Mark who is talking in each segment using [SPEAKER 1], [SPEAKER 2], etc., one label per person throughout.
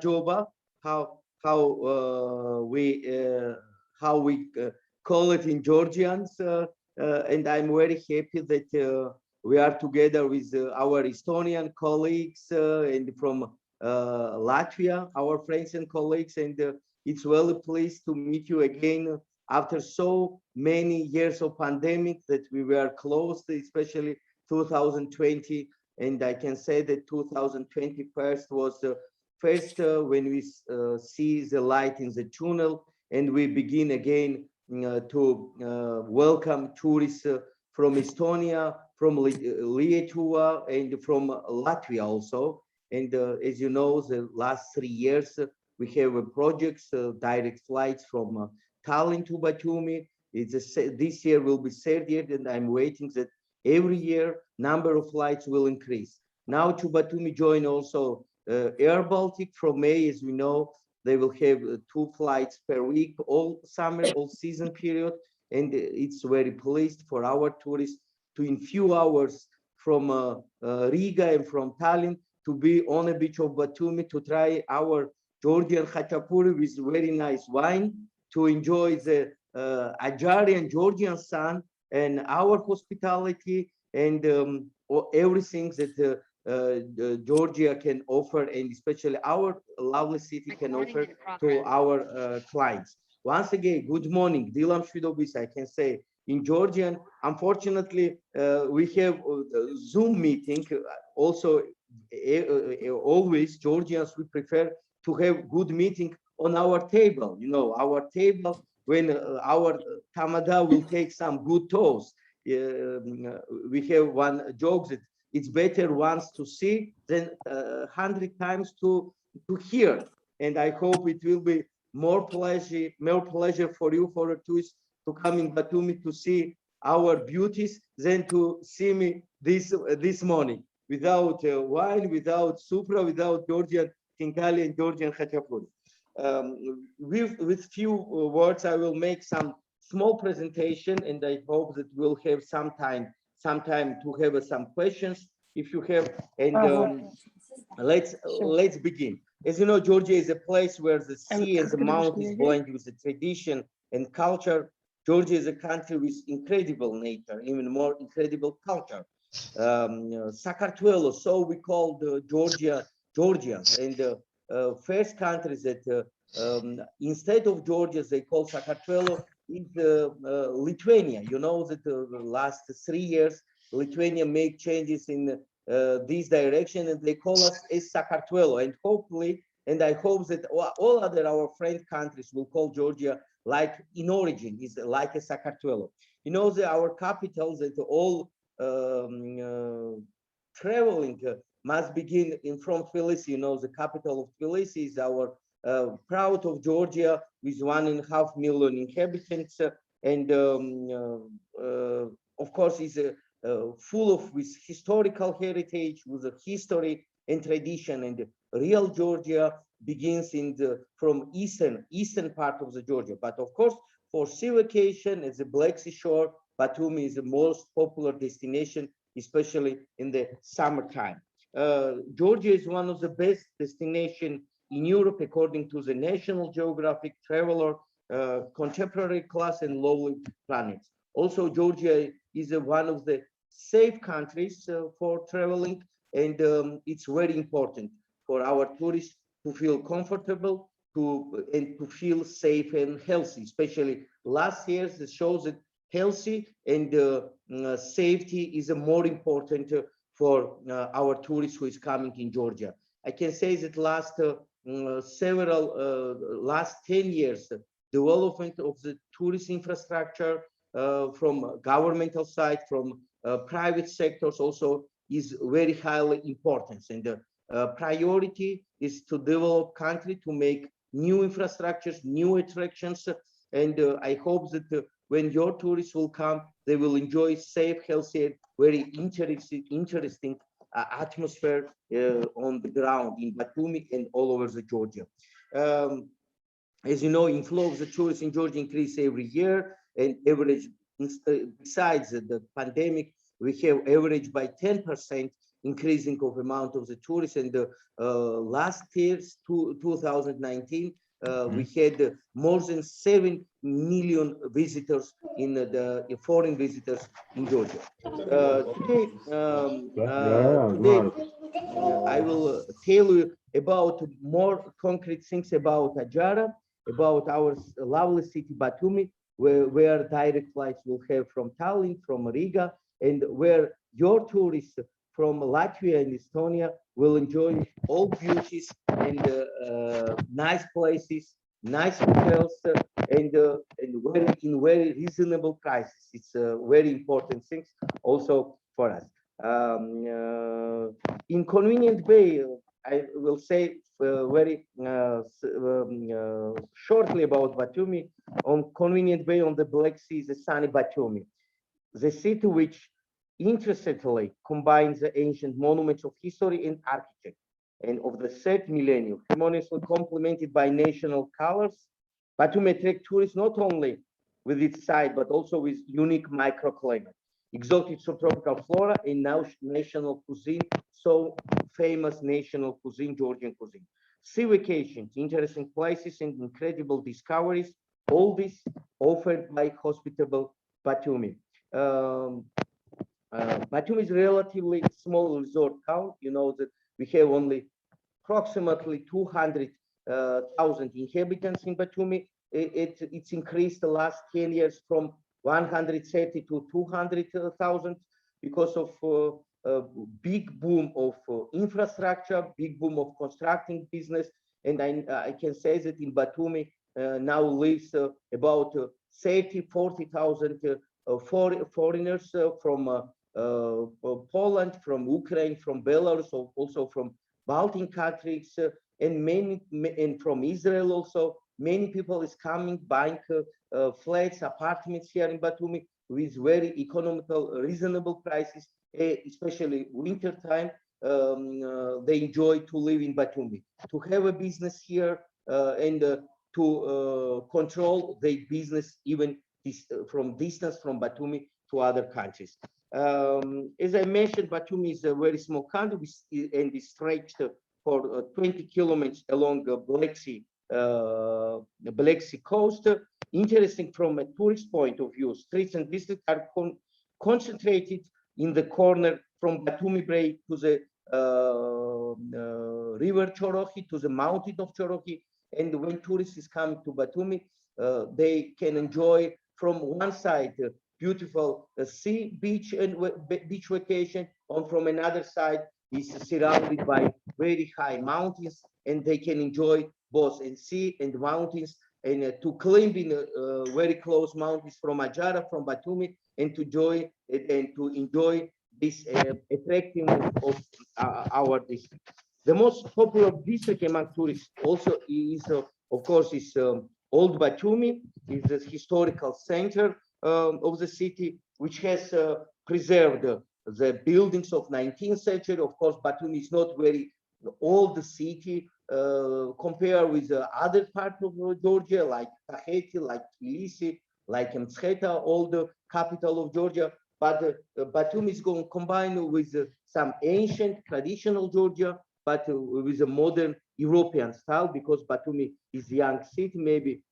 [SPEAKER 1] Joba, how we call it in Georgians, and I'm very happy that we are together with our Estonian colleagues and from Latvia, our friends and colleagues, and it's really pleased to meet you again after so many years of pandemic that we were closed, especially 2020, and I can say that 2021 was the first when we see the light in the tunnel, and we begin again to welcome tourists from Estonia, from Lietuva, and from Latvia also. And as you know, the last 3 years, we have projects, direct flights from Tallinn to Batumi. This year will be third year, and I'm waiting that every year number of flights will increase. Now to Batumi join also Air Baltic from May, as we know, they will have 2 flights per week, all summer, all season period. And it's very pleased for our tourists to in few hours from Riga and from Tallinn to be on the beach of Batumi to try our Georgian khachapuri with very nice wine, to enjoy the Ajarian Georgian sun and our hospitality and everything that Georgia can offer, and especially our lovely city can offer to our clients. Once again, good morning, Dilam Shvidobis, I can say in Georgian. Unfortunately, we have Zoom meeting. Also, always Georgians, we prefer to have good meeting on our table. You know, our table when our tamada will take some good toast. We have one joke that it's better once to see than 100 times to hear. And I hope it will be more pleasure for you, for a tourist, to come in Batumi to see our beauties than to see me this morning without wine, without supra, without Georgian tinkali and Georgian khachapuri. With few words, I will make some small presentation, and I hope that we'll have some time to have some questions if you have. And let's begin. As you know, Georgia is a place where the sea and the mountains blend with the tradition and culture. Georgia is a country with incredible nature, even more incredible culture. Sakartvelo, so we call Georgia, and first countries that instead of Georgia they call Sakartvelo is Lithuania. You know that the last 3 years Lithuania make changes in this direction, and they call us as Sakartvelo, and hopefully, and I hope that all other our friend countries will call Georgia like in origin is like a Sakartvelo. You know that our capitals that all traveling must begin in from Tbilisi. You know, the capital of Tbilisi is our proud of Georgia with 1.5 million inhabitants, and of course is full of with historical heritage, with a history and tradition. And real Georgia begins in the from eastern part of the Georgia. But of course, for sea vacation at the Black Sea shore, Batumi is the most popular destination, especially in the summertime. Georgia is one of the best destinations in Europe, according to the National Geographic Traveler, Contemporary Class and Lonely Planets. Also, Georgia is one of the safe countries for traveling, and it's very important for our tourists to feel comfortable and to feel safe and healthy. Especially last year, it shows that healthy and safety is more important for our tourists who is coming in Georgia. I can say that last 10 years, development of the tourist infrastructure from governmental side, from private sectors also is very highly important. And the priority is to develop country, to make new infrastructures, new attractions. And I hope that when your tourists will come, they will enjoy safe, healthy, very interesting atmosphere on the ground in Batumi and all over the Georgia. As you know, inflow of the tourists in Georgia increase every year, and average, besides the pandemic, we have average by 10% increasing of amount of the tourists. And last year, 2019, we had more than 7 million visitors in the foreign visitors in Georgia. Today, I will tell you about more concrete things about Ajara, about our lovely city Batumi, where direct flights will have from Tallinn, from Riga, and where your tourists from Latvia and Estonia will enjoy all beauties and nice places, nice hotels, and in very reasonable prices. It's very important things also for us. In Convenient Bay, I will say very shortly about Batumi. On Convenient Bay on the Black Sea is the sunny Batumi, the city which interestingly combines the ancient monuments of history and architecture, and of the third millennium, harmoniously complemented by national colors. Batumi attracts tourists not only with its site, but also with unique microclimate, exotic subtropical flora, and now national cuisine, so famous national cuisine, Georgian cuisine. Sea vacations, interesting places, and incredible discoveries, all this offered by hospitable Batumi. Batumi is a relatively small resort town. You know that we have only approximately 200,000 inhabitants in Batumi. It's increased the last 10 years from 130 to 200,000 because of a big boom of infrastructure, big boom of constructing business. And I can say that in Batumi now lives about 30, 40,000 foreigners from Poland, from Ukraine, from Belarus, also from Baltic countries, and from Israel also. Many people is coming, buying flats, apartments here in Batumi with very economical, reasonable prices, especially winter time. They enjoy to live in Batumi, to have a business here, and to control their business even from distance from Batumi to other countries. As I mentioned, Batumi is a very small country and is stretched for 20 kilometers along the Black Sea coast. Interesting from a tourist point of view, streets and districts are concentrated in the corner from Batumi Bay to the river Chorohi, to the mountain of Chorohi. And when tourists is coming to Batumi, they can enjoy from one side beautiful sea beach and beach vacation, and from another side is surrounded by very high mountains, and they can enjoy both in sea and mountains, and to climb in very close mountains from Ajara, from Batumi, and to enjoy this attractiveness of our district. The most popular district among tourists also is, of course, is Old Batumi, is the historical center of the city, which has preserved the buildings of 19th century. Of course, Batumi is not very old city compared with other parts of Georgia, like Tahiti, like Tbilisi, like Mtskheta, all the capital of Georgia. But Batumi is going to combine with some ancient traditional Georgia, but with a modern European style, because Batumi is a young city, maybe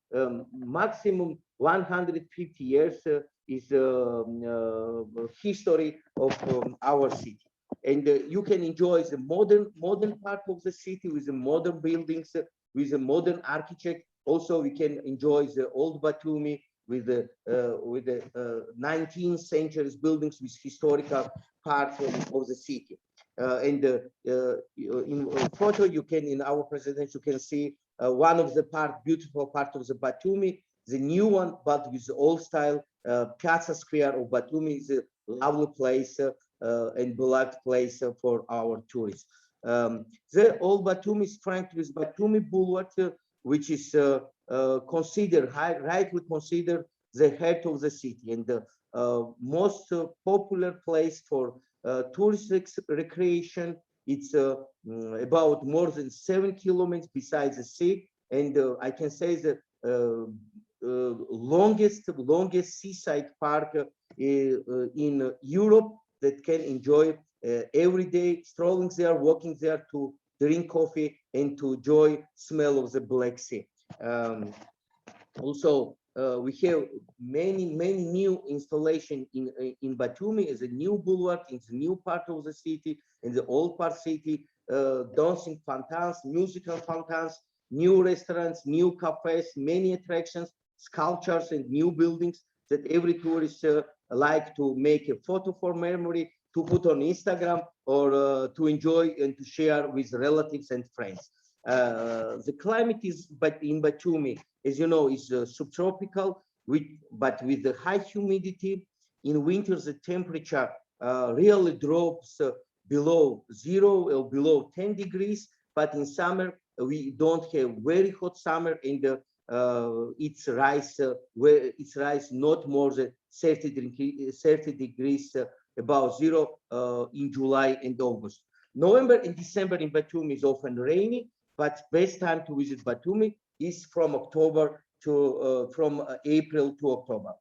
[SPEAKER 1] maximum 150 years is history of our city. And you can enjoy the modern part of the city with the modern buildings, with the modern architect. Also, we can enjoy the old Batumi with the 19th century buildings with historical parts of the city. And in photo, you can, in our presentation, you can see one of the beautiful part of the Batumi, the new one, but with the old style. Piazza Square of Batumi is a lovely place and beloved place for our tourists. The old Batumi is flanked with Batumi Boulevard, which is rightly considered the heart of the city, and the most popular place for tourist recreation. It's about more than 7 kilometers besides the sea, and I can say the longest seaside park in Europe that can enjoy every day, strolling there, walking there to drink coffee and to enjoy smell of the Black Sea. Also, we have many new installation in Batumi as a new boulevard in the new part of the city, in the old part city, dancing fountains, musical fountains, new restaurants, new cafes, many attractions, sculptures, and new buildings that every tourist like to make a photo for memory, to put on Instagram, or to enjoy and to share with relatives and friends. The climate is, but in Batumi, as you know, is subtropical, but with the high humidity. In winter, the temperature really drops below 0 or below 10 degrees, but in summer, we don't have very hot summer, and it's rise not more than 30 degrees above 0 in July and August. November and December in Batumi is often rainy, but best time to visit Batumi is from October to April to October.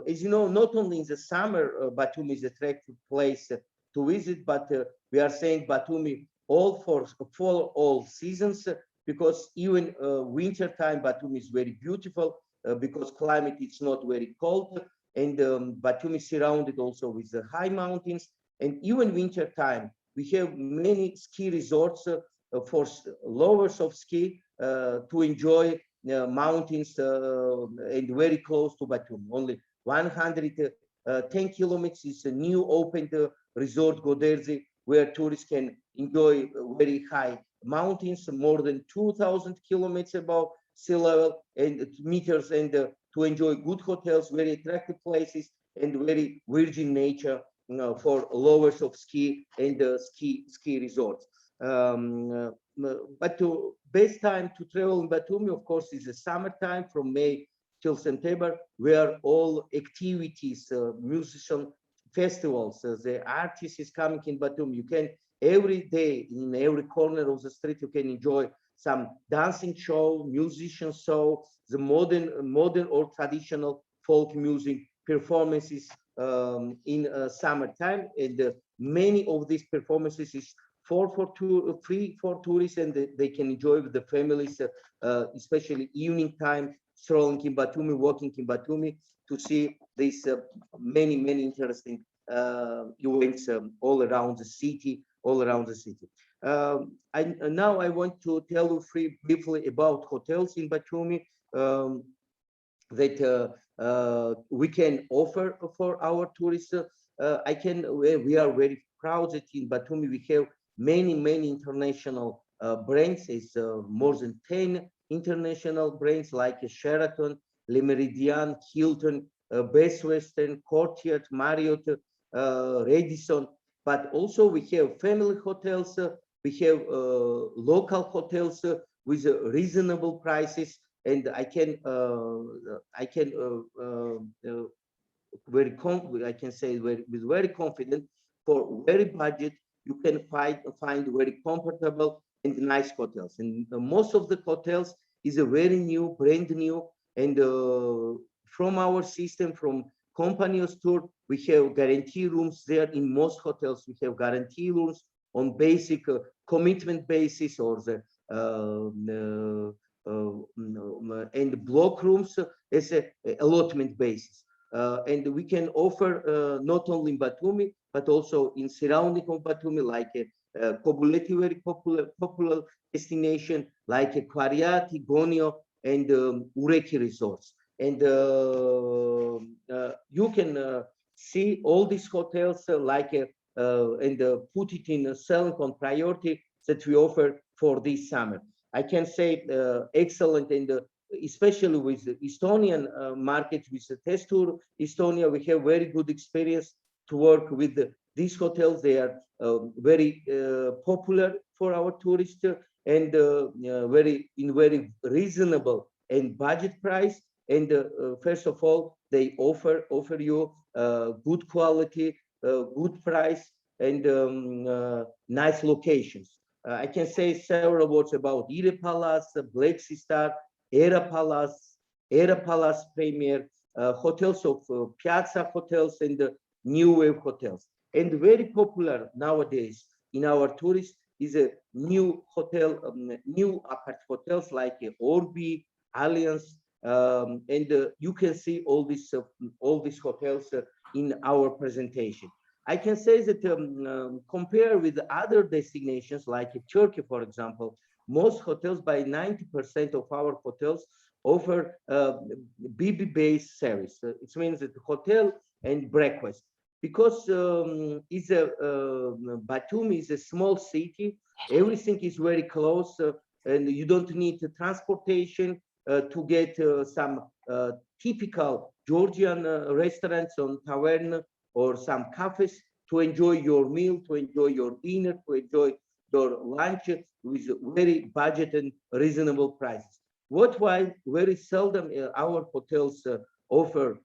[SPEAKER 1] As you know, not only in the summer, Batumi is attractive place to visit, but we are saying Batumi for all seasons, because even winter time Batumi is very beautiful because climate is not very cold, and Batumi is surrounded also with the high mountains, and even winter time we have many ski resorts for lovers of ski to enjoy mountains and very close to Batumi. Only 110 kilometers is a new opened resort Goderzi, where tourists can enjoy very high mountains, more than 2,000 kilometers above sea level and meters, and to enjoy good hotels, very attractive places, and very virgin nature for lovers of ski and ski resorts. But the best time to travel in Batumi, of course, is the summertime from May till September, where all activities, musician festivals, the artist is coming in Batumi. You can every day in every corner of the street you can enjoy some dancing show, musician show, the modern or traditional folk music performances in summertime, and many of these performances is free for tourists, and they can enjoy with the families, especially evening time, strolling in Batumi, walking in Batumi to see these many interesting events all around the city. Now I want to tell you briefly about hotels in Batumi that we can offer for our tourists. We are very proud that in Batumi we have many international brands. It's more than 10 international brands like Sheraton, Le Méridien, Hilton, Best Western, Courtyard, Marriott, Radisson. But also we have family hotels, we have local hotels with reasonable prices, and I can say with very confident, for very budget you can find very comfortable and nice hotels. And most of the hotels is a very new, brand new, and from our system, from company's tour, we have guarantee rooms there. In most hotels we have guarantee rooms on basic commitment basis, or the and block rooms as a allotment basis. And we can offer not only in Batumi but also in surrounding of Batumi, like Kobuleti, very popular destination, like Quariati, Gonio, and Ureki resorts. And you can see all these hotels and put it in selling on priority that we offer for this summer. I can say excellent, and especially with the Estonian market, with the TEZ Tour Estonia, we have very good experience to work with these hotels. They are very popular for our tourists, and very reasonable and budget price. And first of all, they offer you good quality, good price, and nice locations. I can say several words about Ire Palace, Black Sea Star, Era Palace Premier, hotels of Piazza Hotels, and New Wave Hotels. And very popular nowadays in our tourists is a new hotel, new apart hotels like Orbi, Alliance, and you can see all these hotels in our presentation. I can say that compare with other destinations like Turkey, for example, most hotels, by 90% of our hotels, offer BB-based service. It means that hotel and breakfast. Because Batumi is a small city, everything is very close, and you don't need transportation to get some typical Georgian restaurants on tavern or some cafes to enjoy your meal, to enjoy your dinner, to enjoy your lunch with very budget and reasonable prices. What why very seldom our hotels offer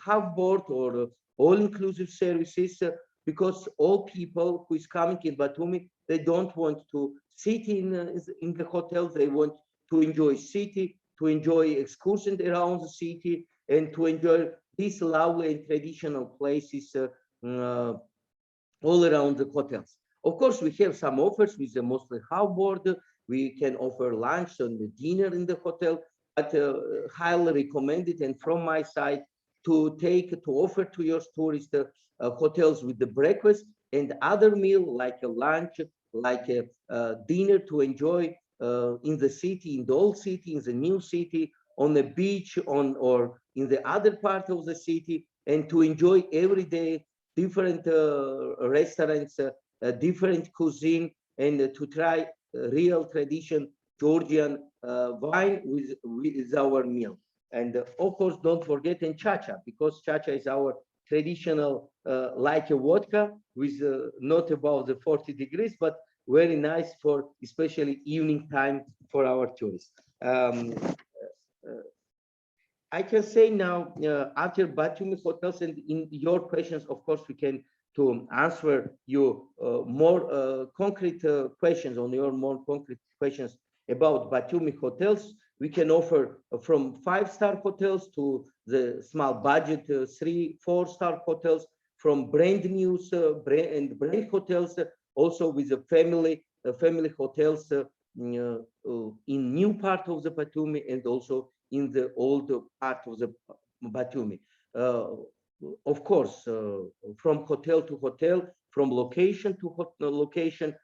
[SPEAKER 1] half board or all-inclusive services because all people who is coming in Batumi, they don't want to sit in the hotel. They want to enjoy city, to enjoy excursions around the city, and to enjoy these lovely and traditional places all around the hotels. Of course, we have some offers with the mostly half board. We can offer lunch and dinner in the hotel, but highly recommended. And from my side, to offer to your tourists hotels with the breakfast and other meal like a lunch, like a dinner to enjoy in the city, in the old city, in the new city, on the beach, or in the other part of the city, and to enjoy every day different restaurants, different cuisine, and to try real tradition Georgian wine with our meal. And of course, don't forget in Chacha, because Chacha is our traditional, like a vodka, with not above the 40 degrees, but very nice for especially evening time for our tourists. I can say now, after Batumi hotels, and in your questions, of course, we can to answer you more concrete questions on your more concrete questions about Batumi hotels. We can offer from 5-star hotels to the small budget 3-4-star hotels, from brand new brand hotels, also with the family hotels in new part of the Batumi, and also in the old part of the Batumi. Of course, from hotel to hotel, from location to location,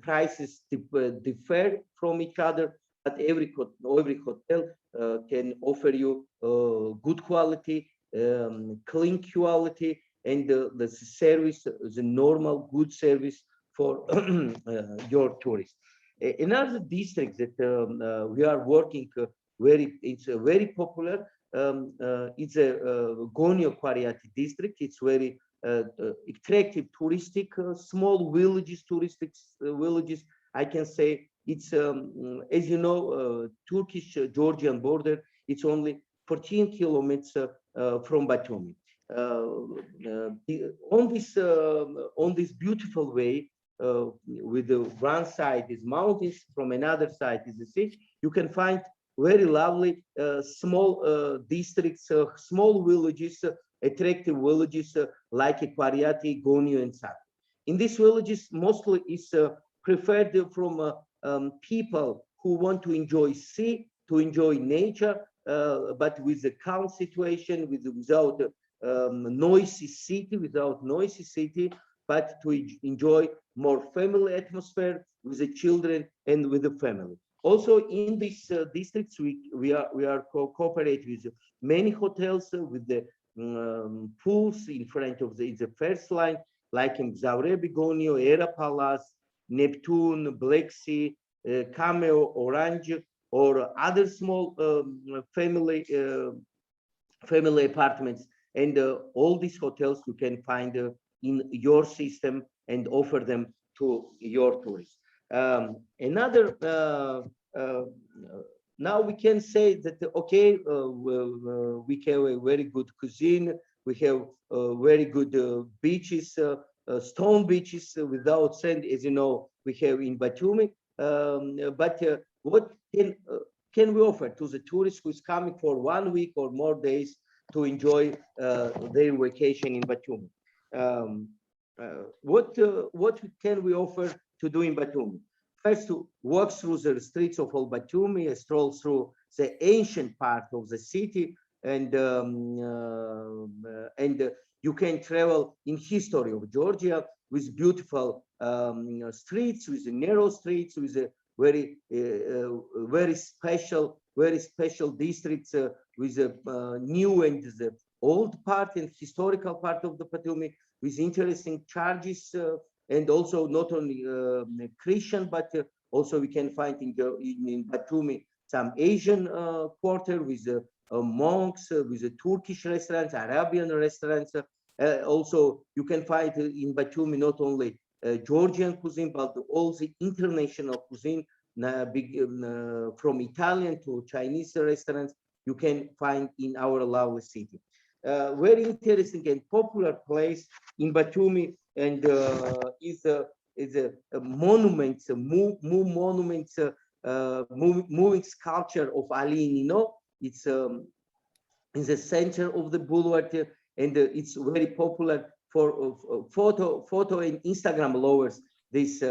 [SPEAKER 1] prices differ from each other, but every hotel can offer you good quality, clean quality, and the service, the normal good service for your tourists. Another district that we are working it's very popular. It's a Gonio Quariati district. It's very attractive, touristic, small villages, touristic villages. I can say it's, as you know, Turkish-Georgian border. It's only 14 kilometers from Batumi. On this beautiful way, with the one side is mountains, from another side is the sea, you can find very lovely small districts, small villages, attractive villages like Quariati, Gonio, and Sat. In these villages, mostly is preferred from people who want to enjoy sea, to enjoy nature, but with a calm situation, without noisy city, but to enjoy more family atmosphere with the children and with the family. Also, in these districts, we are cooperate with many hotels with the pools in front of the first line, like in Zaure Begonio, Era Palace, Neptune, Black Sea, Cameo, Orange, or other small family apartments. And all these hotels you can find in your system and offer them to your tourists. Another now we can say that okay, we have a very good cuisine, we have very good beaches, stone beaches without sand, as you know, we have in Batumi. But what can we offer to the tourist who is coming for 1 week or more days to enjoy their vacation in Batumi? Um, what can we offer to do in Batumi? First, to walk through the streets of old Batumi, a stroll through the ancient part of the city, and you can travel in history of Georgia with beautiful streets, with narrow streets, with a very special districts, with the new and the old part and historical part of the Batumi, with interesting charges, and also not only Christian, but also we can find in Batumi some Asian quarter with monks, with Turkish restaurants, Arabian restaurants. Also, you can find in Batumi not only Georgian cuisine, but all the international cuisine, from Italian to Chinese restaurants, you can find in our lovely city. Very interesting and popular place in Batumi, and is a monument, moving sculpture of Ali Nino. It's in the center of the boulevard, and it's very popular for photo and Instagram lovers. This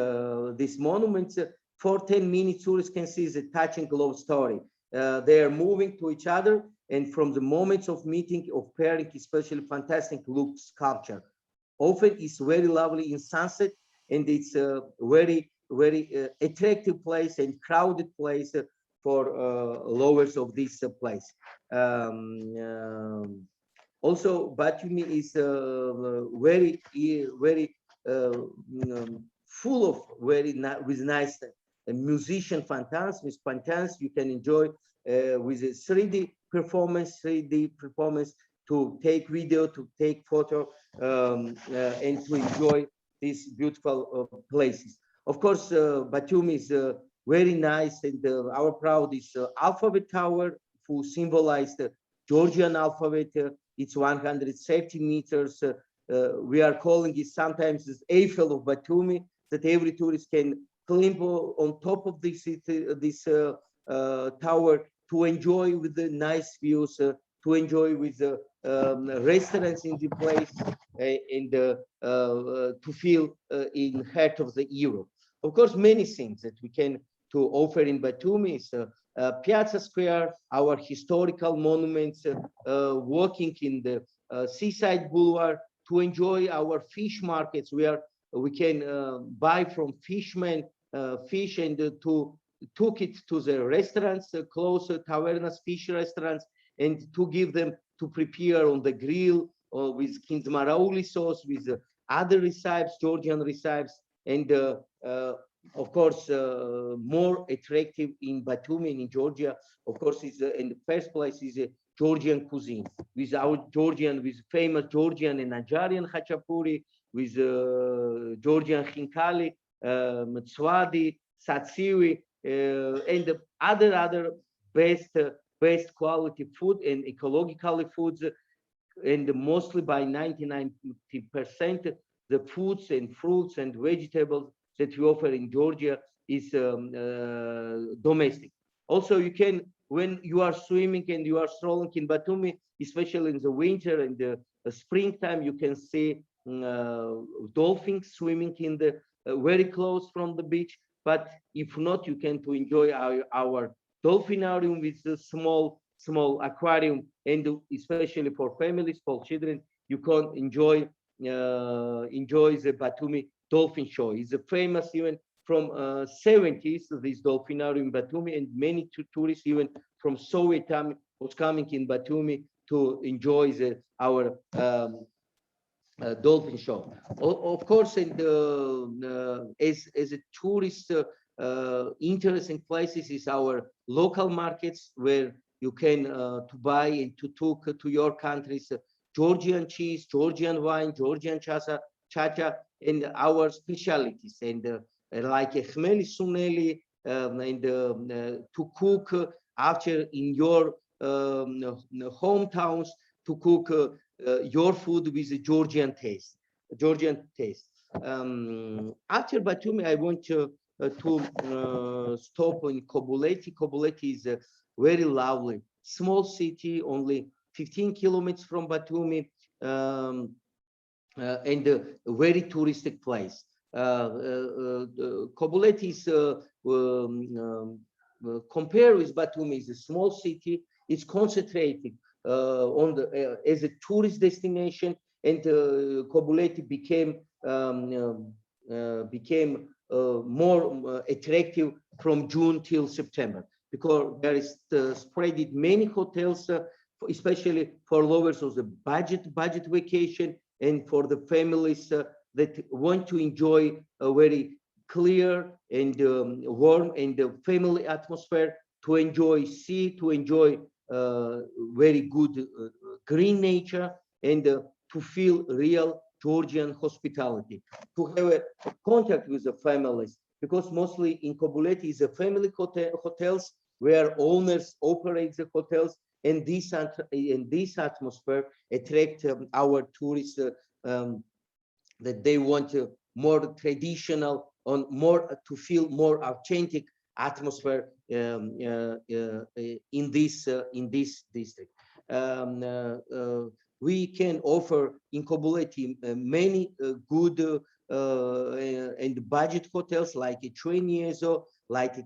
[SPEAKER 1] monument, for 10 minutes, tourists can see the touching love story. They are moving to each other, and from the moments of meeting, of pairing, especially fantastic look sculpture. Often it's very lovely in sunset, and it's a very attractive place and crowded place for lovers of this place. Also, Batumi is very full of with nice musician fantasms. With fantasms, you can enjoy with a 3D performance, to take video, to take photo, and to enjoy these beautiful places. Of course, Batumi is very nice, and our proud is Alphabet Tower, who symbolized the Georgian alphabet. It's 130 meters. We are calling it sometimes the Eiffel of Batumi, that every tourist can climb on top of this tower to enjoy with the nice views, to enjoy with the restaurants in the place, and to feel in heart of the Europe. Of course, many things that we can to offer in Batumi is Piazza Square, our historical monuments, walking in the seaside boulevard, to enjoy our fish markets, where we can buy from fishermen fish, and to took it to the restaurants, closer tavernas, fish restaurants, and to give them to prepare on the grill, or with kinzmarauli sauce, with other recipes, Georgian recipes, and of course, more attractive in Batumi and in Georgia, of course, is in the first place is Georgian cuisine, with our Georgian, with famous Georgian and Nigerian hachapuri, with Georgian khinkali, mtswadi, satsiwi, and other best quality food and ecologically foods, and mostly by 99% the foods and fruits and vegetables that we offer in Georgia is domestic. Also, you can, when you are swimming and you are strolling in Batumi, especially in the winter and the springtime, you can see dolphins swimming in the very close from the beach. But if not, you can to enjoy our dolphinarium with the small aquarium, and especially for families, for children, you can enjoy the Batumi dolphin show. It's a famous even from 70s, this dolphinarium in Batumi, and many tourists even from Soviet time was coming in Batumi to enjoy our dolphin show. Of course, and as a tourist, interesting places is our local markets, where you can to buy and to take to your countries Georgian cheese, Georgian wine, Georgian chacha, and our specialties, and like khmeli suneli, and to cook after in your hometowns, to cook your food with a Georgian taste. After Batumi, I want to stop in Kobuleti. Kobuleti is a very lovely small city, only 15 kilometers from Batumi. and a very touristic place. Kobuleti is compared with Batumi, is a small city. It's concentrated on the as a tourist destination, and Kobuleti became more attractive from June till September, because there is spread many hotels, especially for lovers of the budget vacation, and for the families that want to enjoy a very clear and warm and family atmosphere, to enjoy sea, to enjoy very good green nature, and to feel real Georgian hospitality, to have a contact with the families, because mostly in Kobuleti is a family hotels where owners operate the hotels, and this atmosphere attract our tourists, um, that they want more traditional, on more to feel more authentic atmosphere in this district. Um, uh, uh, we can offer in Kobuleti many good and budget hotels, like a Treniezo, like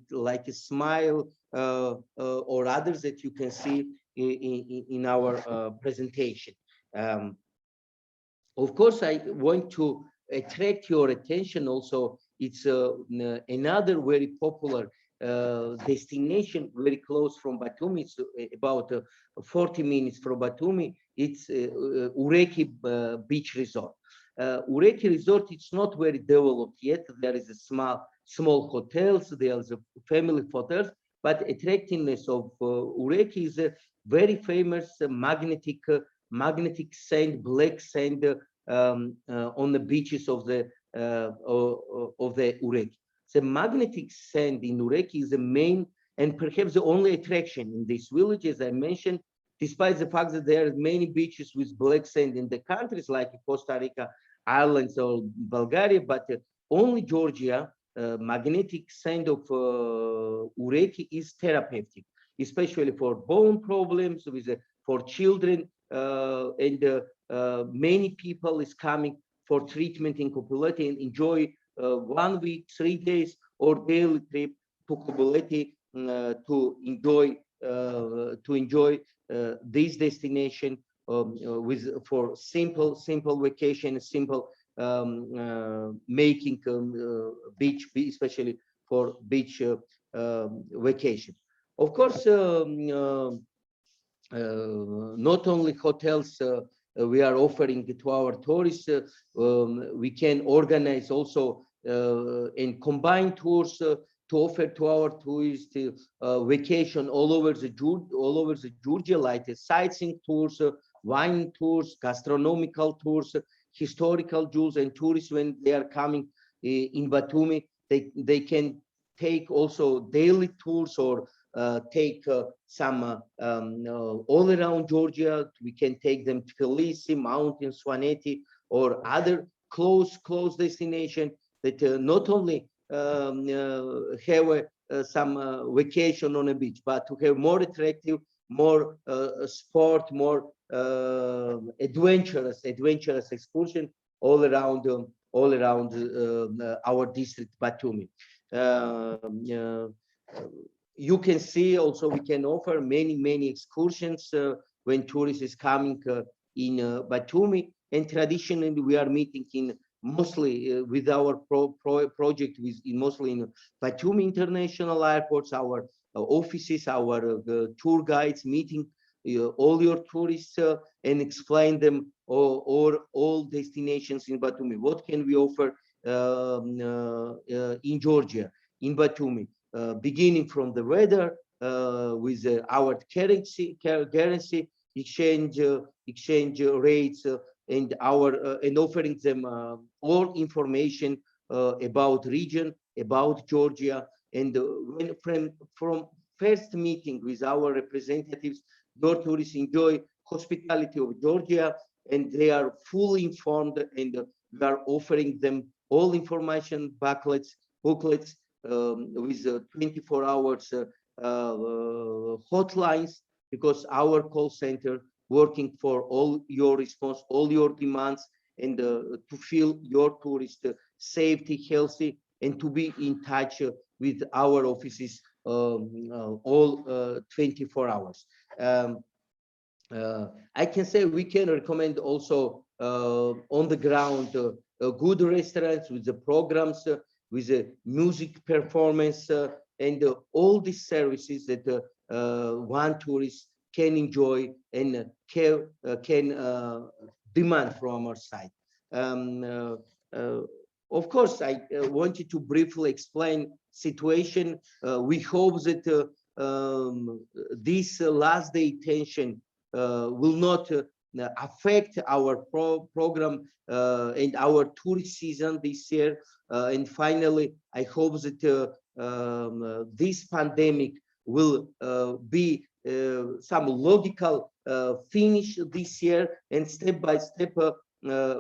[SPEAKER 1] a Smile, or others that you can see in our presentation. Um, of course, I want to attract your attention also. It's another very popular destination very close from Batumi. It's about 40 minutes from Batumi. It's Ureki Beach Resort. Ureki Resort, it's not very developed yet. There is a small hotels, there's a family hotels, but attractiveness of Ureki is a very famous magnetic sand, black sand, on the beaches of the Ureki. The magnetic sand in Ureki is the main and perhaps the only attraction in this village, as I mentioned, despite the fact that there are many beaches with black sand in the countries like Costa Rica, Ireland, or Bulgaria, but only Georgia, magnetic sand of Ureki is therapeutic, especially for bone problems, for children, and many people is coming for treatment in Kobuleti and enjoy 1 week, 3 days, or daily trip to Kobuleti to enjoy this destination, with for simple vacation, simple making beach, especially for beach vacation. Of course, not only hotels we are offering to our tourists, we can organize also and combine tours to offer to our tourists vacation all over the Georgia, like sightseeing tours, wine tours, gastronomical tours, historical jewels, and tourists when they are coming in Batumi, they can take also daily tours, or take some all around Georgia. We can take them to Tbilisi, Mountains, Swaneti, or other close destination that not only have some vacation on a beach, but to have more attractive, more sport, more adventurous excursion all around our district, Batumi. You can see also we can offer many excursions when tourists is coming in Batumi, and traditionally we are meeting in mostly with our project with mostly in Batumi International Airports, our offices, our tour guides meeting all your tourists and explain them all destinations in Batumi. What can we offer in Georgia, in Batumi? Beginning from the weather, with our currency exchange rates, and offering them all information about region, about Georgia, and when from first meeting with our representatives, your tourists enjoy hospitality of Georgia, and they are fully informed, and we are offering them all information booklets with 24 hours hotlines, because our call center working for all your response, all your demands, and to feel your tourist safety, healthy, and to be in touch with our offices all 24 hours. I can say we can recommend also on the ground good restaurants with the programs, with the music performance, and all these services that one tourist can enjoy and can demand from our side. Of course, I wanted to briefly explain situation. We hope that this last day tension will not affect our program and our tourist season this year. And finally, I hope that this pandemic will be some logical finish this year, and step by step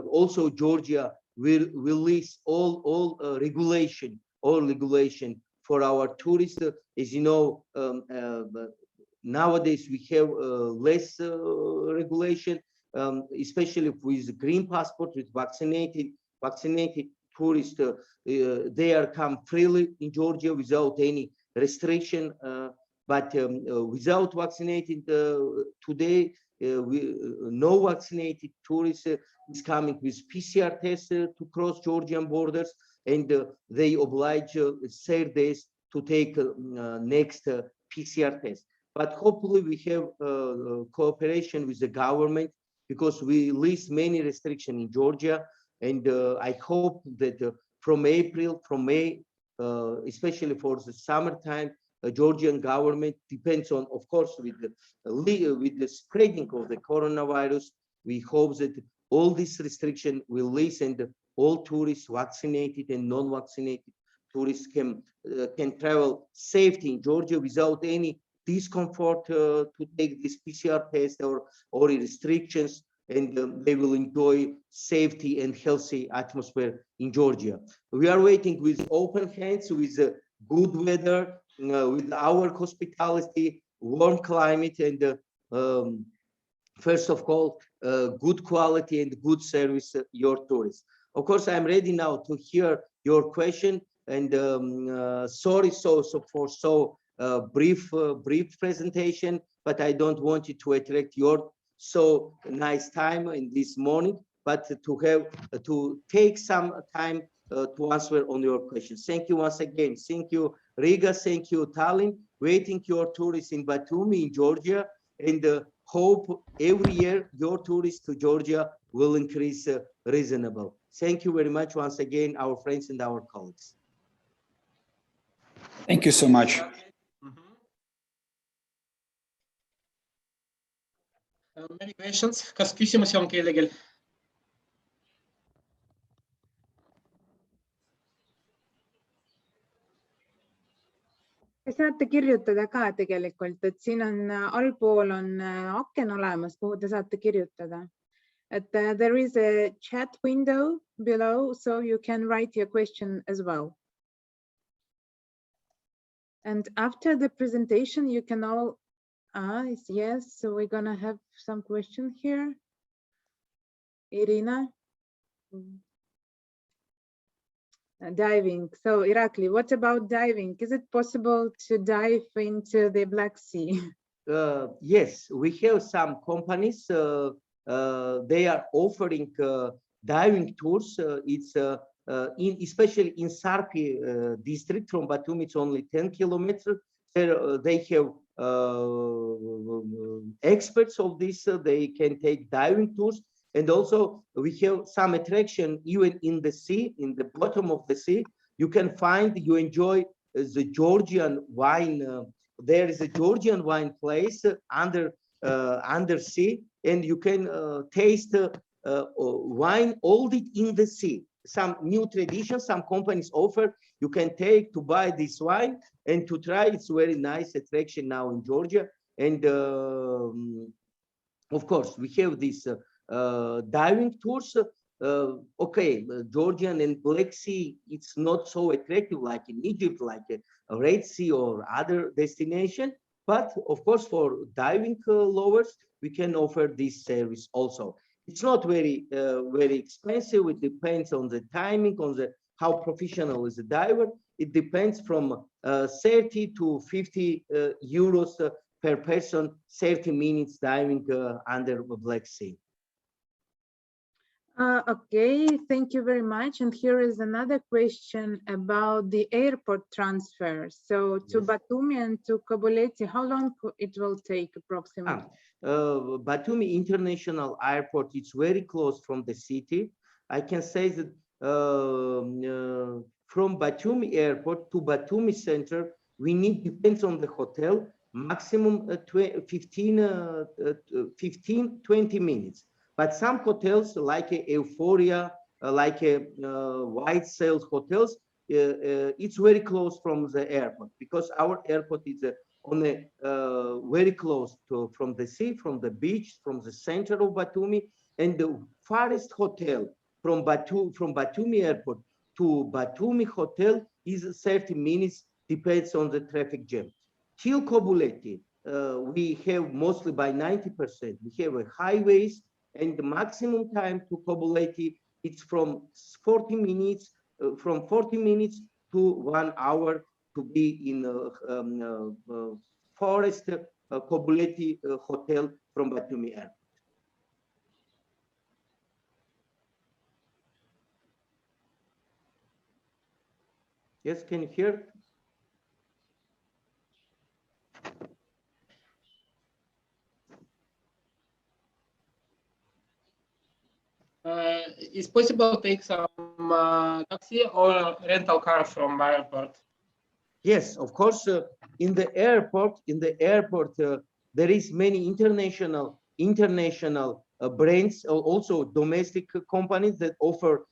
[SPEAKER 1] also Georgia will release all regulation for our tourists. As you know, nowadays we have less regulation, especially with green passport, with vaccinated tourists. They are come freely in Georgia without any restriction. But without vaccinated today, no vaccinated tourists is coming with PCR tests to cross Georgian borders, and they oblige 3 days to take next PCR test. But hopefully we have cooperation with the government, because we list many restrictions in Georgia, and I hope that from April, from May, especially for the summertime, Georgian government depends on, of course, with the spreading of the coronavirus. We hope that all these restrictions will list, and all tourists, vaccinated and non-vaccinated tourists, can travel safely in Georgia without any discomfort to take this PCR test or restrictions, and they will enjoy safety and healthy atmosphere in Georgia. We are waiting with open hands, with good weather, with our hospitality, warm climate, and first of all, good quality and good service your tourists. Of course, I'm ready now to hear your question, and sorry for brief presentation, but I don't want you to attract your so nice time in this morning, but to take some time to answer on your questions. Thank you once again. Thank you, Riga. Thank you, Tallinn. Waiting your tourists in Batumi, in Georgia, and hope every year your tourists to Georgia will increase reasonable. Thank you very much once again, our friends and our colleagues.
[SPEAKER 2] Thank you so much.
[SPEAKER 3] Many questions. Kas küsimusi on kellelgi?
[SPEAKER 4] Te saate kirjutada ka tegelikult, et siin on allpool on aken olemas, kuhu te saate kirjutada. There is a chat window below, so you can write your question as well. And after the presentation, you can all, yes, so we're gonna have some question here. Irina. Diving. So Irakli, what about diving? Is it possible to dive into the Black Sea?
[SPEAKER 1] Yes, we have some companies. They are offering diving tours. It's especially in Sarpi district from Batumi. It's only 10 kilometers. They have experts of this. They can take diving tours. And also we have some attraction even in the sea, in the bottom of the sea. You can find, you enjoy the Georgian wine. There is a Georgian wine place under sea, and you can taste wine all it in the sea. Some new tradition, some companies offer. You can take to buy this wine and to try. It's very nice attraction now in Georgia. And of course, we have this diving tours. Okay, Georgian and Black Sea, it's not so attractive like in Egypt, like a Red Sea or other destination. But of course, for diving lovers, we can offer this service also. It's not very expensive. It depends on the timing, on the how professional is the diver. It depends from 30 to 50 euros per person, 30 minutes diving under the Black Sea.
[SPEAKER 4] Okay, thank you very much. And here is another question about the airport transfer. So to
[SPEAKER 1] Yes.
[SPEAKER 4] Batumi and to Kobuleti, how long it will take approximately?
[SPEAKER 1] Batumi International Airport, it's very close from the city. I can say that from Batumi Airport to Batumi Center, we need, depends on the hotel, maximum 15, 20 minutes. But some hotels like Euphoria, like White Sails hotels, it's very close from the airport, because our airport is on a very close to from the sea, from the beach, from the center of Batumi, and the farthest hotel from Batumi Airport to Batumi Hotel is 30 minutes, depends on the traffic jam. Till Kobuleti, we have mostly by 90%. We have a highways, and the maximum time to Kobuleti, it's from 40 minutes, to 1 hour to be in forest Kobuleti hotel from Batumi Airport. Yes, can you hear?
[SPEAKER 3] Is possible to take some taxi or rental car from airport?
[SPEAKER 1] Yes, of course. In the airport, there is many international brands, also domestic companies that offer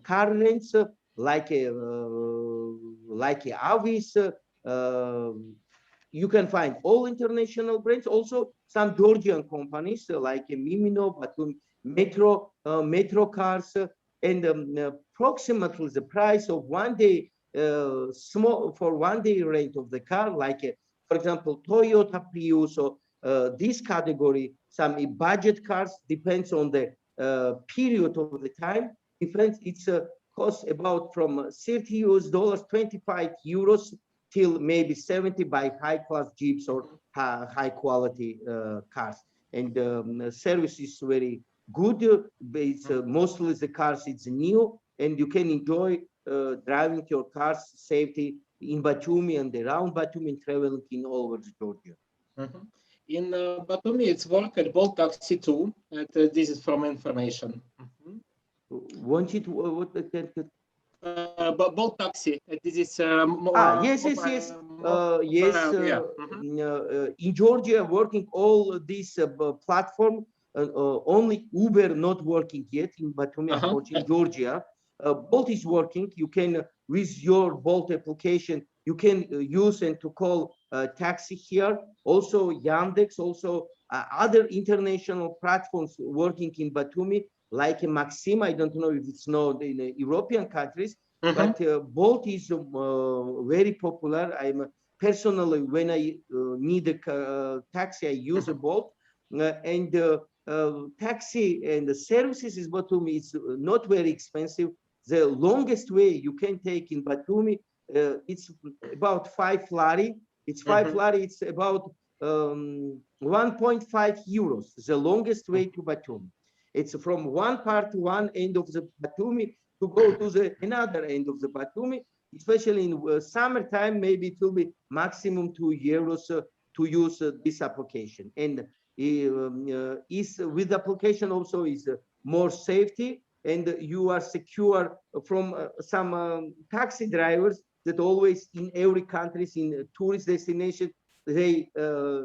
[SPEAKER 1] car rents, like Avis. You can find all international brands, also some Georgian companies like Mimino, Batumi Metro cars, and approximately the price of 1 day for 1 day rent of the car, like for example Toyota Prius, or this category, some budget cars, depends on the period of the time. Depends, it's cost about from 30 US dollars, 25 euros till maybe 70 by high class jeeps or high quality cars. And service is very good. It's mostly the cars, it's new, and you can enjoy driving your cars safety in Batumi and around Batumi, and traveling in all over Georgia.
[SPEAKER 3] In Batumi, it's work at Bolt Taxi too. And, this is from information.
[SPEAKER 1] Want it? What?
[SPEAKER 3] Bolt Taxi. This is
[SPEAKER 1] Yes. In Georgia, working all this platform. Only Uber not working yet in Batumi, unfortunately. In Georgia, Bolt is working. You can, with your Bolt application, you can use and to call taxi here. Also Yandex, also other international platforms working in Batumi, like Maxima. I don't know if it's known in European countries, but Bolt is very popular. I'm personally, when I need a taxi, I use a Bolt, and taxi and the services is Batumi. It's not very expensive. The longest way you can take in Batumi, it's about 5 lari. It's 5 lari. It's about 1.5 euros. The longest way to Batumi. It's from one part to one end of the Batumi to go to the another end of the Batumi. Especially in summertime, maybe it will be maximum 2 euros to use this application. And is with the application also is more safety, and you are secure from some taxi drivers that always in every countries in tourist destination, they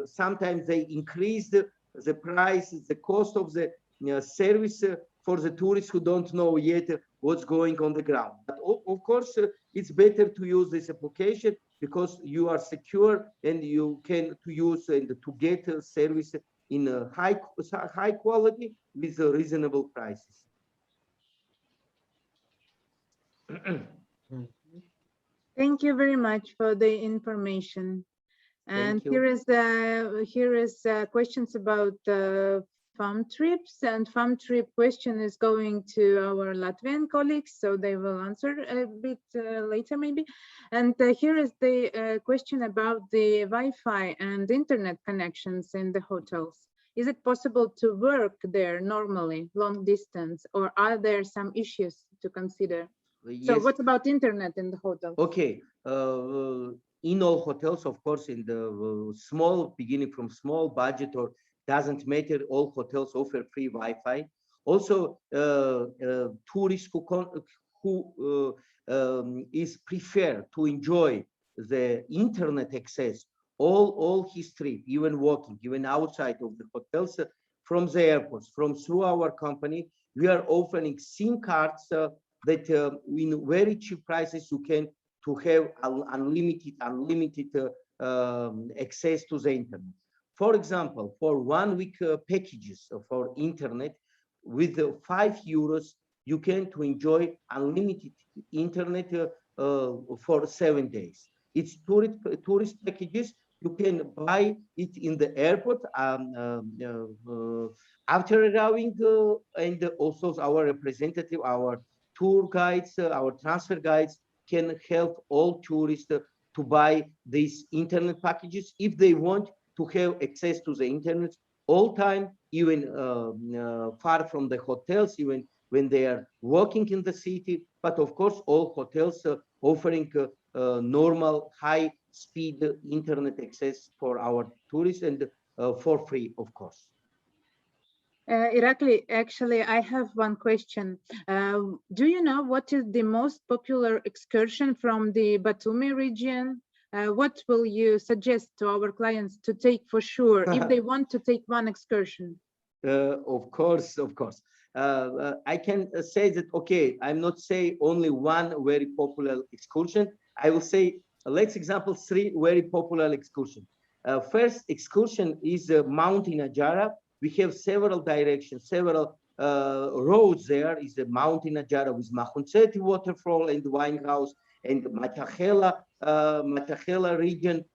[SPEAKER 1] sometimes they increase the price, the cost of the service for the tourists who don't know yet what's going on the ground. But of course, it's better to use this application because you are secure and you can to use and to get service in a high quality with reasonable prices.
[SPEAKER 4] Thank you very much for the information. And here is questions about farm trips, and farm trip question is going to our Latvian colleagues, so they will answer a bit later maybe. And here is the question about the Wi-Fi and internet connections in the hotels. Is it possible to work there normally, long distance, or are there some issues to consider? So
[SPEAKER 1] Yes.
[SPEAKER 4] what about internet in the hotel?
[SPEAKER 1] Okay. In all hotels, of course, in the small, beginning from small budget or doesn't matter, all hotels offer free Wi-Fi. Also, tourists who is prefer to enjoy the internet access, all history, even walking, even outside of the hotels, from the airports, from through our company, we are offering SIM cards that in very cheap prices you can to have unlimited access to the internet. For example, for 1 week packages for internet with €5, you can to enjoy unlimited internet for 7 days. It's tourist packages. You can buy it in the airport after arriving, and also our representative, our tour guides, our transfer guides can help all tourists to buy these internet packages if they want to have access to the internet all time, even far from the hotels, even when they are working in the city. But of course, all hotels offering normal high-speed internet access for our tourists and for free, of course.
[SPEAKER 4] Irakli, actually, I have one question. Do you know what is the most popular excursion from the Batumi region? What will you suggest to our clients to take for sure if they want to take one excursion?
[SPEAKER 1] Of course. I can say that, okay, I'm not say only one very popular excursion. I will say, let's example 3 very popular excursion. First excursion is Mountain Ajara. We have several directions, several roads. There is the Mountain Ajara with Mahuntseti waterfall and wine house and Matahela region.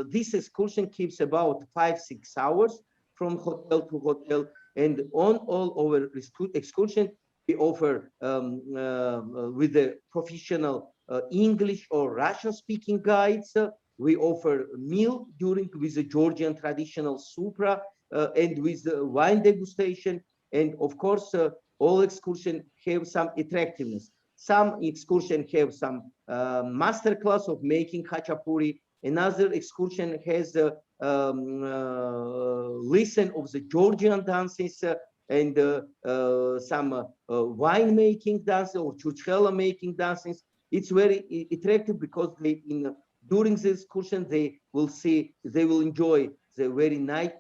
[SPEAKER 1] This excursion keeps about 5-6 hours from hotel to hotel, and on all over excursion we offer with the professional English or Russian speaking guides. We offer meal during with the Georgian traditional supra and with the wine degustation, and of course all excursion have some attractiveness. Some excursion have some master class of making khachapuri. Another excursion has listen of the Georgian dances and some wine making dances or chuchela making dances. It's very attractive because they during the excursion they will enjoy the very nice,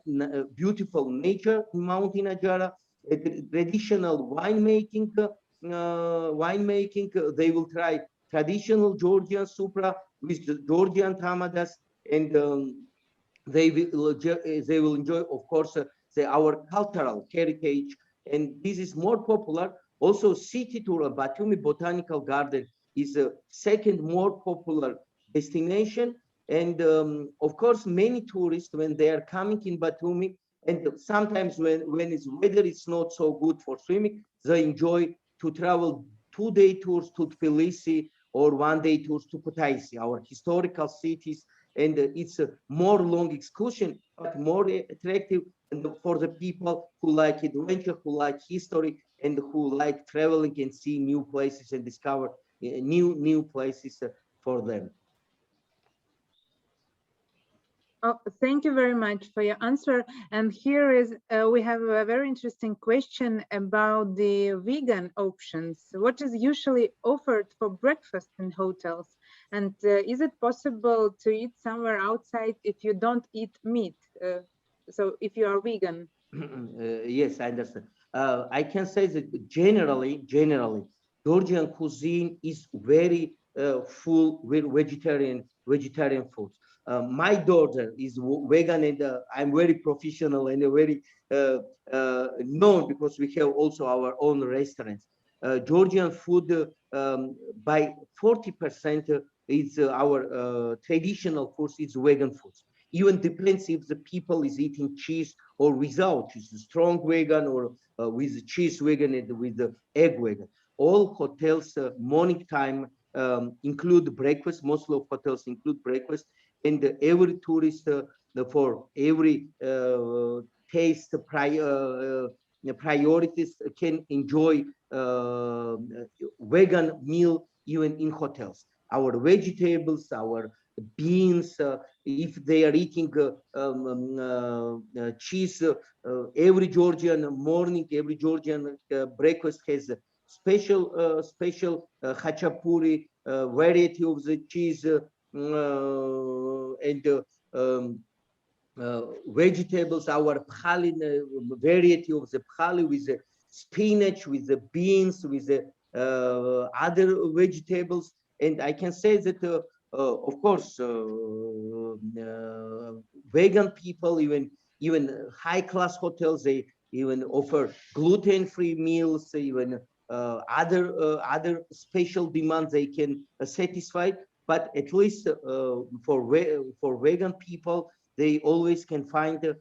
[SPEAKER 1] beautiful nature in Mountain Ajara, traditional winemaking. They will try traditional Georgian supra with the Georgian tamadas, and they will enjoy, of course, our cultural heritage. And this is more popular. Also, city tour, Batumi Botanical Garden is a second more popular destination. And of course, many tourists, when they are coming in Batumi, and sometimes when its weather is not so good for swimming, they enjoy to travel 2-day tours to Tbilisi or 1-day tours to Kutaisi, our historical cities. And it's a more long excursion, but more attractive for the people who like adventure, who like history, and who like traveling and see new places and discover new places for them.
[SPEAKER 4] Oh, thank you very much for your answer. And here is, we have a very interesting question about the vegan options. What is usually offered for breakfast in hotels? And is it possible to eat somewhere outside if you don't eat meat? So if you are vegan?
[SPEAKER 1] Yes, I understand. I can say that generally, Georgian cuisine is very full with vegetarian foods. My daughter is vegan, and I'm very professional and very known because we have also our own restaurants. Georgian food by 40% is our traditional foods. It's vegan foods. even depends if the people is eating cheese or without, is a strong vegan or with cheese vegan and with the egg vegan. All hotels morning time include breakfast. Most of hotels include breakfast, and every tourist for every taste priorities can enjoy vegan meal even in hotels. Our vegetables, our beans, if they are eating cheese, every Georgian morning, every Georgian breakfast has a special hachapuri, variety of the cheese, and vegetables, our phali, variety of the phali with the spinach, with the beans, with the other vegetables. And I can say that, of course, vegan people, even high-class hotels, they even offer gluten-free meals, even other special demands they can satisfy. But at least for vegan people, they always can find a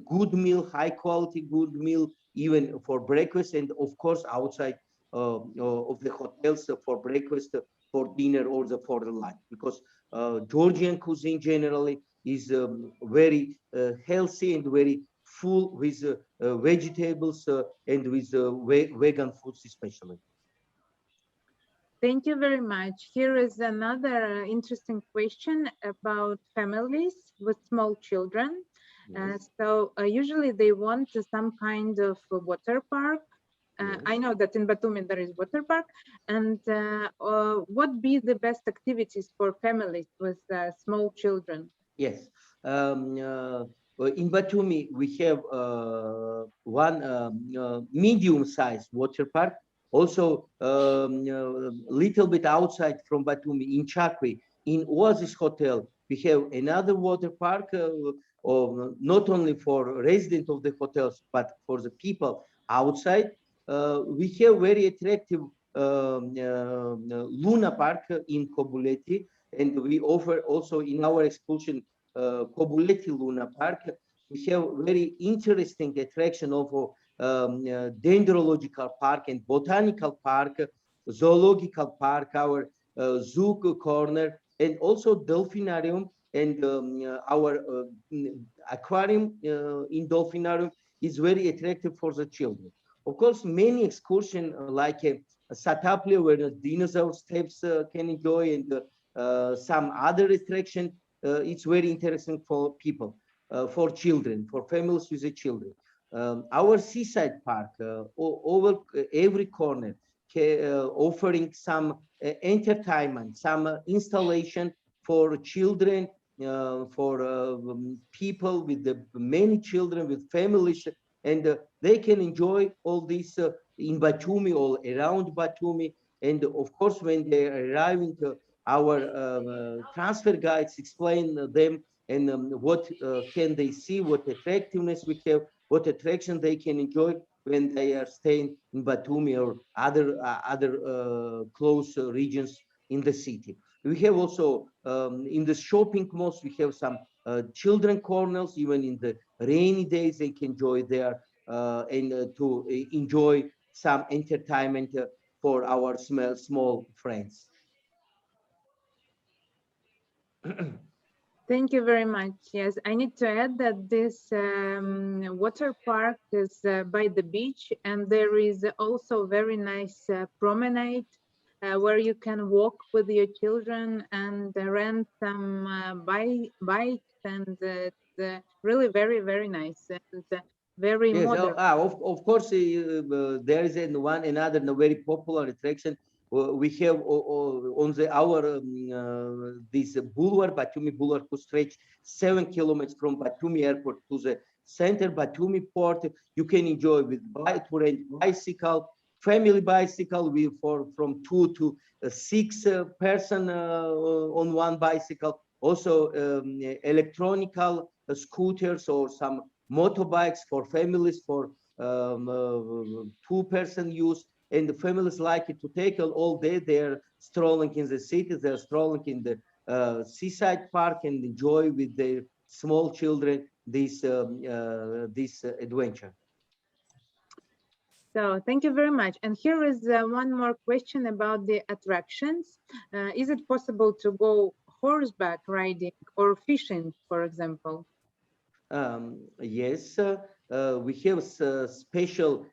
[SPEAKER 1] good meal, high quality good meal, even for breakfast, and of course outside of the hotels for breakfast, for dinner, or for the lunch, because Georgian cuisine generally is very healthy and very full with vegetables and with vegan foods especially.
[SPEAKER 4] Thank you very much. Here is another interesting question about families with small children.
[SPEAKER 1] Yes.
[SPEAKER 4] So usually they want some kind of a water park.
[SPEAKER 1] Yes.
[SPEAKER 4] I know that in Batumi there is water park. And what be the best activities for families with small children?
[SPEAKER 1] Yes. In Batumi, we have one medium-sized water park. Also, little bit outside from Batumi, in Chakri, in Oasis Hotel, we have another water park, not only for residents of the hotels, but for the people outside. We have very attractive Luna Park in Kobuleti, and we offer also in our excursion Kobuleti Luna Park. We have very interesting attraction of dendrological park and botanical park, zoological park, our zoo corner, and also dolphinarium, and our aquarium in dolphinarium is very attractive for the children. Of course, many excursions like a Sataplia, where the dinosaur steps can enjoy, and some other attraction. It's very interesting for people, for children, for families with the children. Our seaside park, over every corner, offering some entertainment, some installation for children, for people with many children, with families, and they can enjoy all this in Batumi or around Batumi. And of course, when they are arriving, our transfer guides explain them, and what can they see, what attractiveness we have, what attraction they can enjoy when they are staying in Batumi or other close regions in the city. We have also in the shopping malls, we have some children corners. Even in the rainy days, they can enjoy there and to enjoy some entertainment for our small friends.
[SPEAKER 4] Thank you very much. Yes, I need to add that this water park is by the beach, and there is also very nice promenade where you can walk with your children and rent some bikes, and it's really very nice and very
[SPEAKER 1] Yes,
[SPEAKER 4] modern.
[SPEAKER 1] of course, there is another very popular attraction. We have on our this boulevard, Batumi Boulevard, who stretch 7 kilometers from Batumi Airport to the center Batumi Port. You can enjoy to rent bicycle, family bicycle, from 2 to 6 person on one bicycle. Also, electronical scooters or some motorbikes for families, for 2-person use, and the families like it to take all day. They're strolling in the city, they're strolling in the seaside park and enjoy with their small children this adventure.
[SPEAKER 4] So thank you very much. And here is one more question about the attractions. Is it possible to go horseback riding or fishing, for example?
[SPEAKER 1] Yes, we have special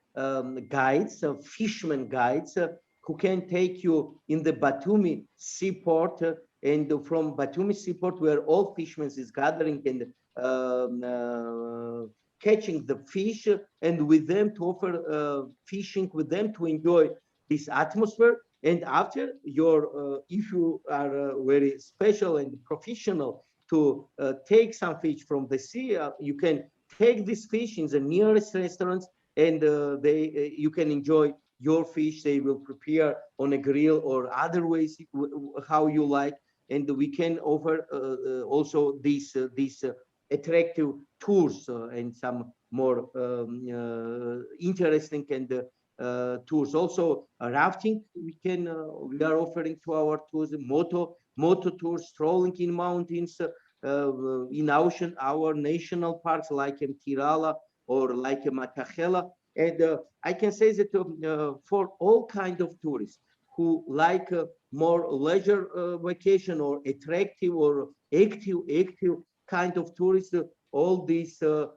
[SPEAKER 1] guides, fishermen guides, who can take you in the Batumi seaport, and from Batumi seaport, where all fishermen is gathering and catching the fish, and with them to offer fishing with them to enjoy this atmosphere. And after your, if you are very special and professional to take some fish from the sea, you can take this fish in the nearest restaurants, and you can enjoy your fish. They will prepare on a grill or other ways how you like, and we can offer also these attractive tours and some more interesting and tours. Also rafting, we are offering to our tours, moto tours, strolling in mountains, in ocean, our national parks like Tirala or like Matahela. And I can say that for all kind of tourists who like more leisure vacation or attractive or active kind of tourists, all these we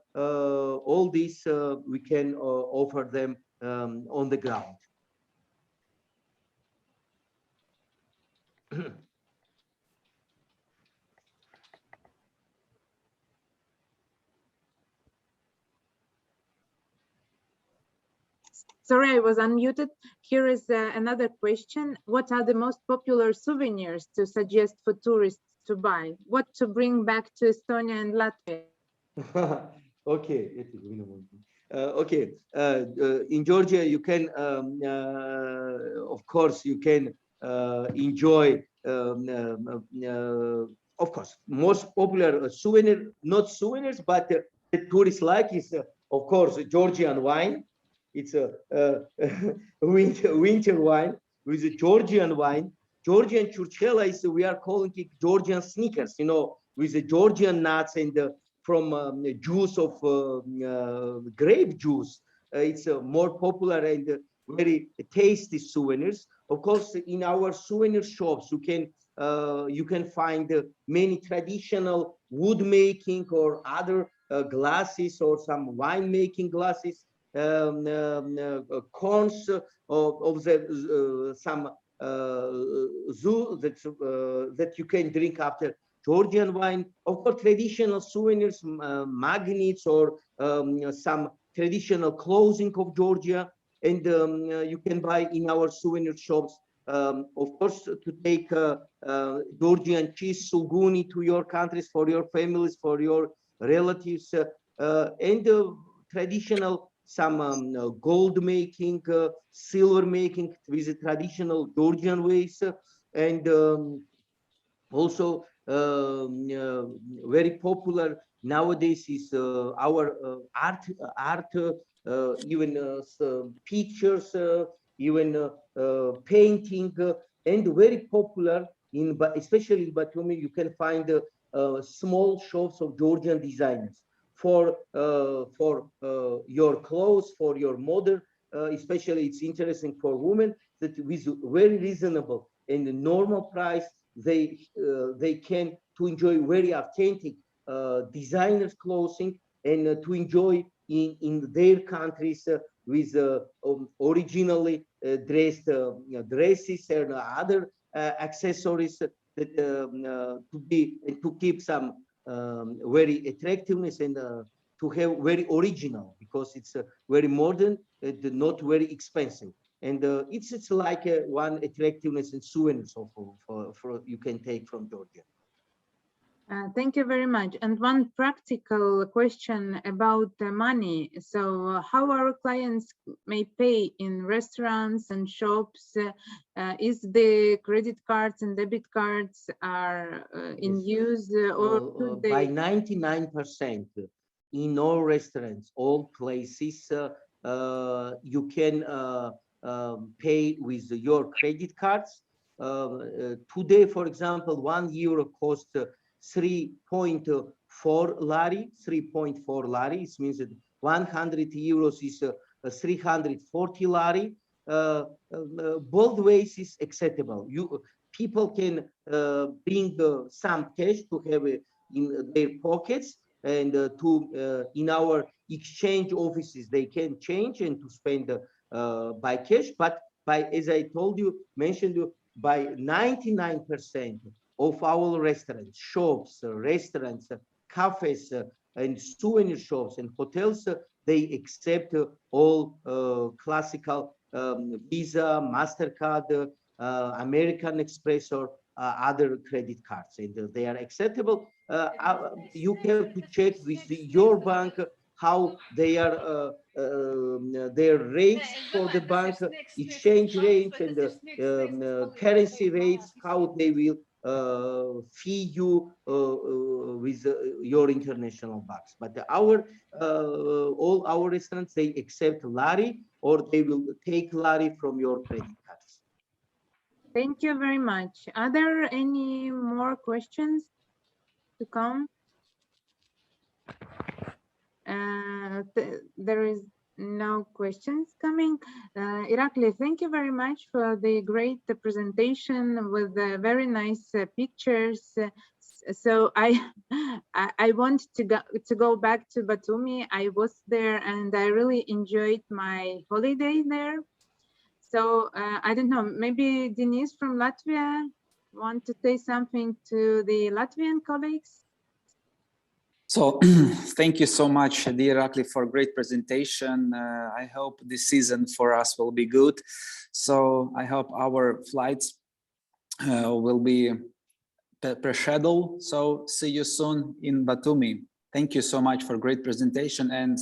[SPEAKER 1] can offer them on the ground.
[SPEAKER 4] Sorry, I was unmuted. Here is another question. What are the most popular souvenirs to suggest for tourists to buy? What to bring back to Estonia and Latvia?
[SPEAKER 1] Okay. Okay. In Georgia, you can, of course, you can enjoy, of course, most popular souvenir, not souvenirs, but the tourists like is, of course, Georgian wine. It's a winter wine with a Georgian wine. Georgian churchela is, we are calling it Georgian sneakers, you know, with the Georgian nuts and from juice of grape juice. It's more popular and very tasty souvenirs. Of course, in our souvenir shops, you can find many traditional wood making or other glasses or some wine making glasses, cones of the some zoo that you can drink after Georgian wine. Of course, traditional souvenirs, magnets, or some traditional clothing of Georgia, and you can buy in our souvenir shops. Of course, to take Georgian cheese, sulguni, to your countries, for your families, for your relatives, and traditional some gold making, silver making with the traditional Georgian ways, and also very popular nowadays is our art, even pictures, even painting, and very popular in, especially in Batumi, you can find small shops of Georgian designers for your clothes, for your mother, especially it's interesting for women, that with very reasonable and normal price, they can to enjoy very authentic designers clothing, and to enjoy in their countries with originally dressed dresses and other accessories that to keep some very attractiveness, and to have very original, because it's very modern and not very expensive. And it's like one attractiveness and souvenirs for you can take from Georgia.
[SPEAKER 4] Thank you very much. And one practical question about the money. So how our clients may pay in restaurants and shops? Is the credit cards and debit cards are in use, or
[SPEAKER 1] by 99% in all restaurants, all places, you can pay with your credit cards. Today, for example, €1 costs 3.4 4 lari, 3.4 lari. It means that 100 euros is 340 lari. Both ways is acceptable. People can bring some cash to have in their pockets, and in our exchange offices they can change and to spend by cash. But as I mentioned you, by 99% of our restaurants, shops, cafes, and souvenir shops and hotels, they accept all classical Visa, MasterCard, American Express, or other credit cards, and they are acceptable. You have to check with your bank how they are their rates for the bank, exchange rates, and currency rates, how they will fee you with your international banks. But all our restaurants, they accept lari, or they will take lari from your credit cards.
[SPEAKER 4] Thank you very much. Are there any more questions to come? There is no questions coming. Irakli, thank you very much for the great presentation with very nice pictures. So I want to go back to Batumi. I was there and I really enjoyed my holiday there. So I don't know, maybe Denise from Latvia want to say something to the Latvian colleagues?
[SPEAKER 2] So thank you so much, dear Irakli, for a great presentation. I hope this season for us will be good. So I hope our flights will be per schedule. So see you soon in Batumi. Thank you so much for a great presentation, and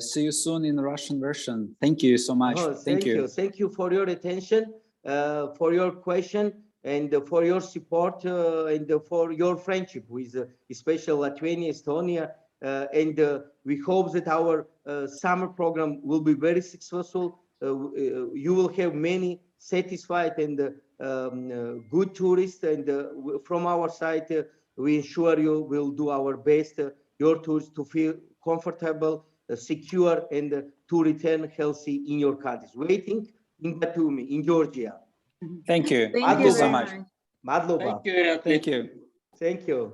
[SPEAKER 2] see you soon in the Russian version. Thank you so much.
[SPEAKER 1] Oh, thank you. Thank you for your attention, for your question, and for your support, and for your friendship with especially Lithuania, Estonia. And we hope that our summer program will be very successful. You will have many satisfied and good tourists. And from our side, we ensure you will do our best, your tourists to feel comfortable, secure, and to return healthy in your countries. Waiting in Batumi, in Georgia.
[SPEAKER 2] Thank you.
[SPEAKER 4] Thank you
[SPEAKER 2] so
[SPEAKER 4] very
[SPEAKER 2] much.
[SPEAKER 1] Madloba.
[SPEAKER 3] Thank you.
[SPEAKER 2] Thank you.
[SPEAKER 1] Thank you.